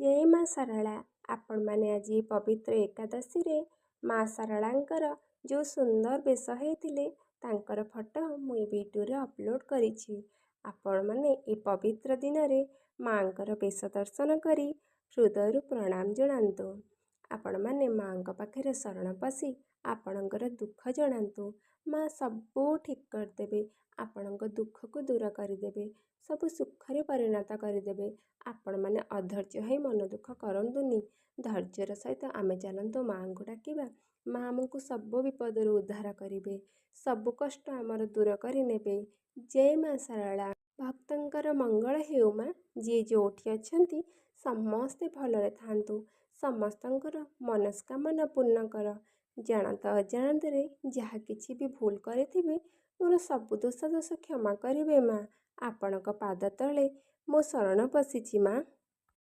ଜୟ ମା ଶାରଳା। ଆପଣମାନେ ଆଜି ପବିତ୍ର ଏକାଦଶୀରେ ମା ଶାରଳାଙ୍କର ଯେଉଁ ସୁନ୍ଦର ବେଶ ହେଇଥିଲେ ତାଙ୍କର ଫଟୋ ମୁଁ ଏ ଭିଡ଼ିଓରେ ଅପଲୋଡ଼ କରିଛି। ଆପଣମାନେ ଏ ପବିତ୍ର ଦିନରେ ମାଙ୍କର ବେଶ ଦର୍ଶନ କରି ହୃଦୟରୁ ପ୍ରଣାମ ଜଣାନ୍ତୁ। ଆପଣମାନେ ମାଙ୍କ ପାଖରେ ଶରଣ ପଶି ଆପଣଙ୍କର ଦୁଃଖ ଜଣାନ୍ତୁ। ମା ସବୁ ଠିକ୍ କରିଦେବେ। ଆପଣଙ୍କ ଦୁଃଖକୁ ଦୂର କରିଦେବେ, ସବୁ ସୁଖରେ ପରିଣତ କରିଦେବେ। ଆପଣମାନେ ଅଧୈର୍ଯ୍ୟ ହୋଇ ମନ ଦୁଃଖ କରନ୍ତୁନି। ଧୈର୍ଯ୍ୟର ସହିତ ଆମେ ଚାଲନ୍ତୁ ମାଙ୍କୁ ଡାକିବା। ମା ଆମକୁ ସବୁ ବିପଦରୁ ଉଦ୍ଧାର କରିବେ, ସବୁ କଷ୍ଟ ଆମର ଦୂର କରି ନେବେ। ଜୟ ମା ଶାରଳା। ଭକ୍ତଙ୍କର ମଙ୍ଗଳ ହେଉ ମା। ଯିଏ ଯେଉଁଠି ଅଛନ୍ତି ସମସ୍ତେ ଭଲରେ ଥାଆନ୍ତୁ। ସମସ୍ତଙ୍କର ମନସ୍କାମନା ପୂର୍ଣ୍ଣ କର। ଜାଣତ ଅଜାଣତରେ ଯାହା କିଛି ବି ଭୁଲ କରିଥିବେ ମୋର ସବୁ ଦୋଷ କ୍ଷମା କରିବେ ମା। ଆପଣଙ୍କ ପାଦ ତଳେ ମୋ ଶରଣ ପଶିଛି ମା।